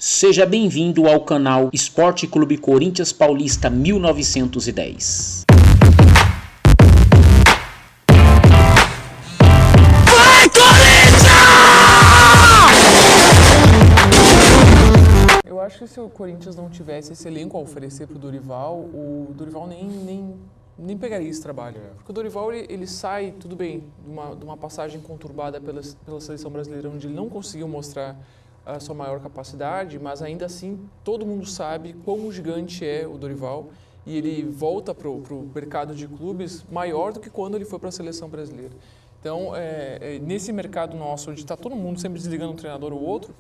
Seja bem-vindo ao canal Esporte Clube Corinthians Paulista 1910. Vai, Corinthians! Eu acho que se o Corinthians não tivesse esse elenco a oferecer para o Dorival nem pegaria esse trabalho. Porque o Dorival ele sai, tudo bem, de uma passagem conturbada pela seleção brasileira, onde ele não conseguiu mostrar a sua maior capacidade, mas ainda assim todo mundo sabe quão gigante é o Dorival e ele volta para o mercado de clubes maior do que quando ele foi para a seleção brasileira. Então, nesse mercado nosso, onde está todo mundo sempre desligando um treinador ou outro,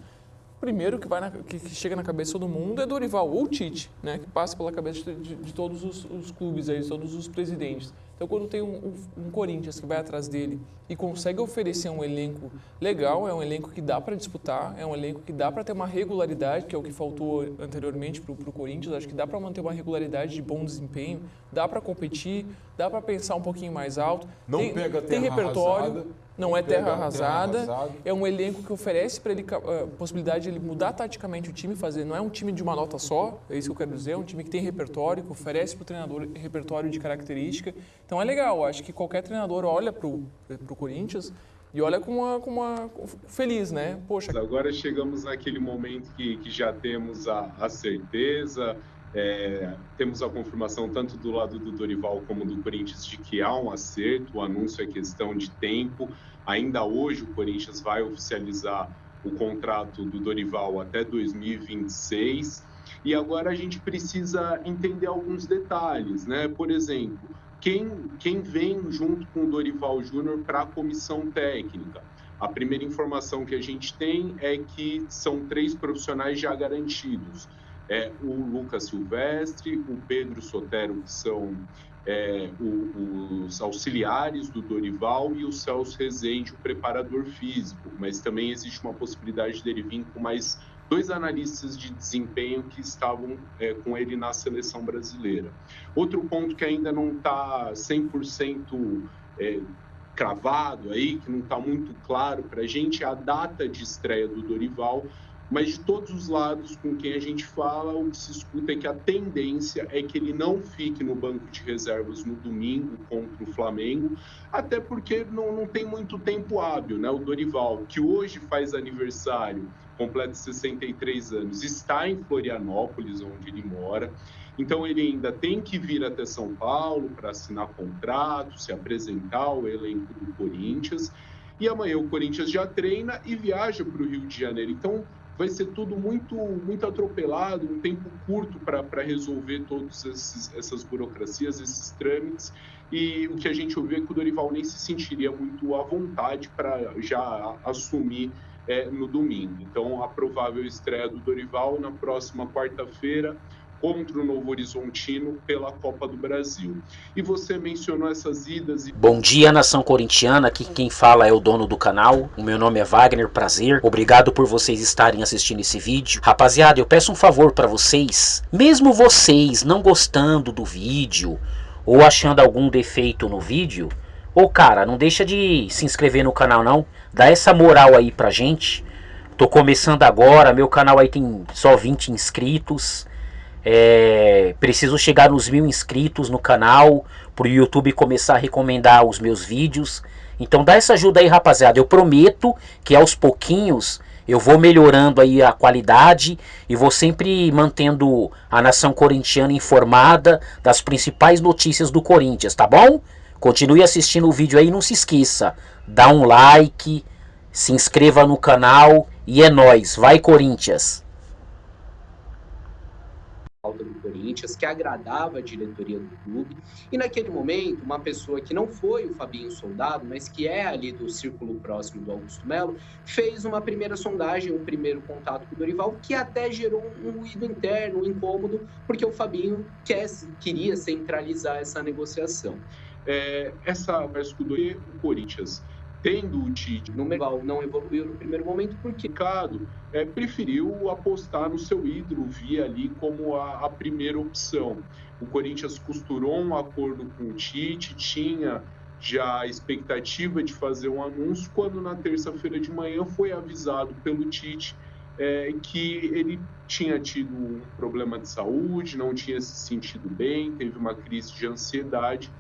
o primeiro que chega na cabeça de todo mundo é Dorival ou Tite, né, que passa pela cabeça de todos os clubes, aí, de todos os presidentes. Então, quando tem um Corinthians que vai atrás dele e consegue oferecer um elenco legal, é um elenco que dá para disputar, é um elenco que dá para ter uma regularidade, que é o que faltou anteriormente para o Corinthians. Acho que dá para manter uma regularidade de bom desempenho, dá para competir, dá para pensar um pouquinho mais alto. Tem repertório, arrasada, não é terra arrasada, é um elenco que oferece para ele a possibilidade de ele mudar taticamente o time, não é um time de uma nota só, é isso que eu quero dizer, é um time que tem repertório, que oferece para o treinador repertório de característica. Então é legal, acho que qualquer treinador olha para o Corinthians e olha com uma feliz, né? Poxa. Agora chegamos naquele momento que já temos a certeza, temos a confirmação tanto do lado do Dorival como do Corinthians de que há um acerto, o anúncio é questão de tempo. Ainda hoje o Corinthians vai oficializar o contrato do Dorival até 2026 e agora a gente precisa entender alguns detalhes, né? Por exemplo, quem vem junto com o Dorival Júnior para a comissão técnica? A primeira informação que a gente tem é que são 3 profissionais já garantidos. O Lucas Silvestre, o Pedro Sotero, que são os auxiliares do Dorival, e o Celso Rezende, o preparador físico. Mas também existe uma possibilidade dele vir com mais 2 analistas de desempenho que estavam com ele na seleção brasileira. Outro ponto que ainda não está 100% cravado aí, que não está muito claro para a gente, é a data de estreia do Dorival, mas de todos os lados com quem a gente fala, o que se escuta é que a tendência é que ele não fique no banco de reservas no domingo contra o Flamengo, até porque não tem muito tempo hábil, né? O Dorival, que hoje faz aniversário, completa 63 anos, está em Florianópolis, onde ele mora, então ele ainda tem que vir até São Paulo para assinar contrato, se apresentar ao elenco do Corinthians, e amanhã o Corinthians já treina e viaja para o Rio de Janeiro, então vai ser tudo muito atropelado, um tempo curto para resolver todas essas burocracias, esses trâmites, e o que a gente ouviu é que o Dorival nem se sentiria muito à vontade para já assumir no domingo. Então, a provável estreia do Dorival na próxima quarta-feira contra o Novo Horizontino pela Copa do Brasil. E você mencionou essas idas e... Bom dia, nação corintiana, aqui quem fala é o dono do canal, o meu nome é Wagner, prazer, obrigado por vocês estarem assistindo esse vídeo. Rapaziada, eu peço um favor para vocês, mesmo vocês não gostando do vídeo ou achando algum defeito no vídeo, cara, não deixa de se inscrever no canal não, dá essa moral aí pra gente. Tô começando agora, meu canal aí tem só 20 inscritos, preciso chegar nos 1000 inscritos no canal pro YouTube começar a recomendar os meus vídeos. Então dá essa ajuda aí, rapaziada. Eu prometo que aos pouquinhos eu vou melhorando aí a qualidade e vou sempre mantendo a nação corintiana informada das principais notícias do Corinthians, tá bom? Continue assistindo o vídeo aí, não se esqueça, dá um like, se inscreva no canal e é nóis, vai Corinthians! Do Corinthians, que agradava a diretoria do clube, e naquele momento uma pessoa que não foi o Fabinho Soldado, mas que é ali do círculo próximo do Augusto Melo, fez uma primeira sondagem, um primeiro contato com o Dorival, que até gerou um ruído interno, um incômodo, porque o Fabinho queria centralizar essa negociação. Essa conversa com o Corinthians, tendo o Tite, não evoluiu no primeiro momento porque preferiu apostar no seu ídolo, via ali como a primeira opção. O Corinthians costurou um acordo com o Tite, tinha já a expectativa de fazer um anúncio, quando na terça-feira de manhã foi avisado pelo Tite que ele tinha tido um problema de saúde, não tinha se sentido bem, teve uma crise de ansiedade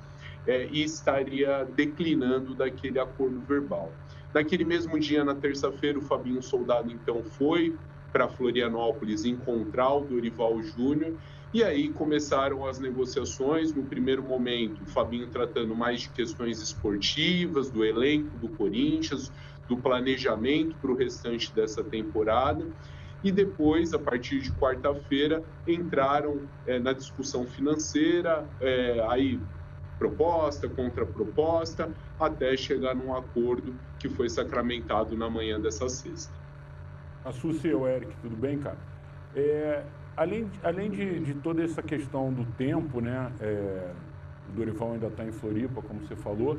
e estaria declinando daquele acordo verbal. Naquele mesmo dia, na terça-feira, o Fabinho Soldado, então, foi para Florianópolis encontrar o Dorival Júnior, e aí começaram as negociações. No primeiro momento, o Fabinho tratando mais de questões esportivas, do elenco do Corinthians, do planejamento para o restante dessa temporada, e depois, a partir de quarta-feira, entraram na discussão financeira, aí proposta, contraproposta, até chegar num acordo que foi sacramentado na manhã dessa sexta. A Suzy e o Eric, tudo bem, cara? Além de toda essa questão do tempo, né? O Dorival ainda está em Floripa, como você falou,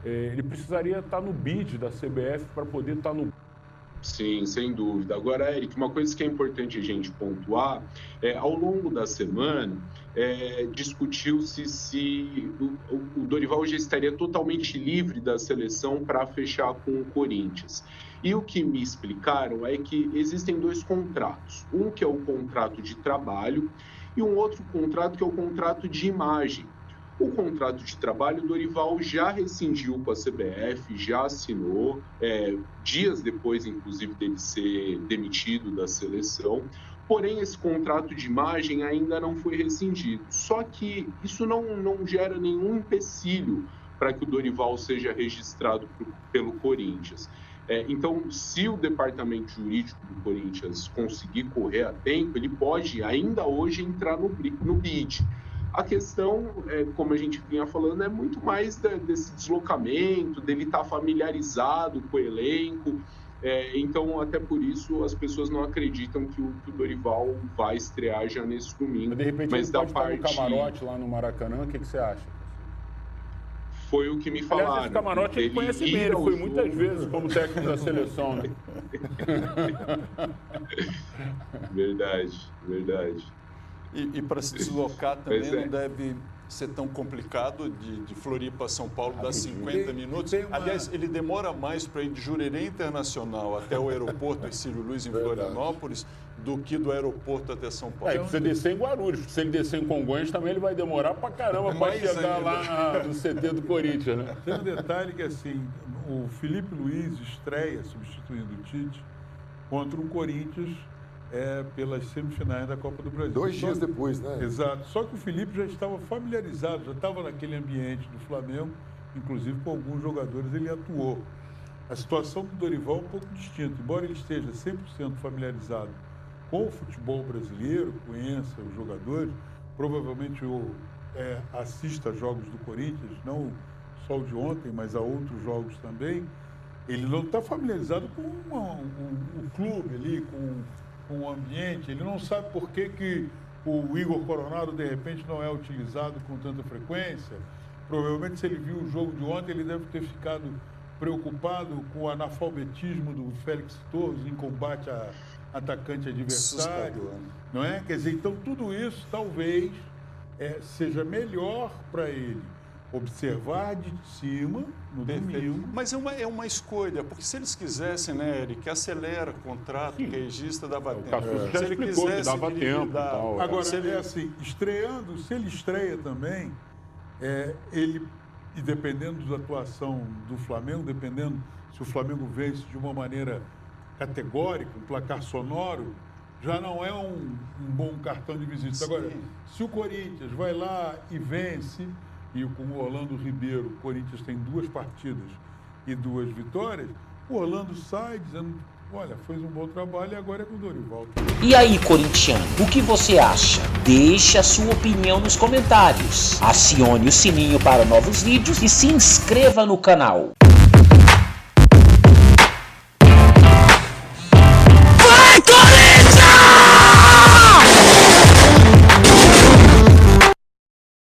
ele precisaria estar no bid da CBF para poder estar no... Sim, sem dúvida. Agora, Eric, uma coisa que é importante a gente pontuar, ao longo da semana, discutiu-se se o Dorival já estaria totalmente livre da seleção para fechar com o Corinthians. E o que me explicaram é que existem dois contratos. Um que é o contrato de trabalho e um outro contrato que é o contrato de imagem. O contrato de trabalho, o Dorival já rescindiu com a CBF, já assinou, dias depois, inclusive, dele ser demitido da seleção. Porém, esse contrato de imagem ainda não foi rescindido. Só que isso não gera nenhum empecilho para que o Dorival seja registrado pelo Corinthians. Então, se o departamento jurídico do Corinthians conseguir correr a tempo, ele pode ainda hoje entrar no bid. A questão, como a gente vinha falando, é muito mais desse deslocamento, dele estar familiarizado com o elenco. Então, até por isso, as pessoas não acreditam que o Dorival vai estrear já nesse domingo. De repente, ele pode estar no camarote lá no Maracanã, o que você acha? Foi o que me falaram. Aliás, esse camarote ele conhece bem, ele foi muitas vezes como técnico da seleção, né? Verdade. E para se deslocar também não deve ser tão complicado, de Floripa a São Paulo, dá 50 minutos. Aliás, ele demora mais para ir de Jurerê Internacional até o aeroporto Hercílio Luz, em Florianópolis, do que do aeroporto até São Paulo. Ele precisa descer em Guarulhos, se ele descer em Congonhas também ele vai demorar pra caramba para chegar lá no CT do Corinthians, né? Tem um detalhe que, assim, o Felipe Luiz estreia, substituindo o Tite, contra um Corinthians pelas semifinais da Copa do Brasil. 2 dias depois, né? Exato. Só que o Felipe já estava familiarizado, já estava naquele ambiente do Flamengo, inclusive com alguns jogadores ele atuou. A situação do Dorival é um pouco distinta. Embora ele esteja 100% familiarizado com o futebol brasileiro, conheça os jogadores, provavelmente assista a jogos do Corinthians, não só o de ontem, mas a outros jogos também, ele não está familiarizado com o clube ali, com o ambiente, ele não sabe por que o Igor Coronado, de repente, não é utilizado com tanta frequência. Provavelmente, se ele viu o jogo de ontem, ele deve ter ficado preocupado com o analfabetismo do Félix Torres em combate a atacante adversário, não é? Quer dizer, então, tudo isso talvez seja melhor para ele observar de cima no domingo. Mas é uma escolha, porque se eles quisessem, né, Eric, acelera o contrato, que registra, dava tempo. Se ele quisesse, dava tempo. Tal, agora, assim, estreando, se ele estreia também, ele, e dependendo da atuação do Flamengo, dependendo se o Flamengo vence de uma maneira categórica, um placar sonoro, já não é um bom cartão de visita. Agora, se o Corinthians vai lá e vence, e com o Orlando Ribeiro, o Corinthians tem 2 partidas e 2 vitórias, o Orlando sai dizendo, olha, fez um bom trabalho e agora é com o Dorival. E aí, corintiano, o que você acha? Deixe a sua opinião nos comentários. Acione o sininho para novos vídeos e se inscreva no canal.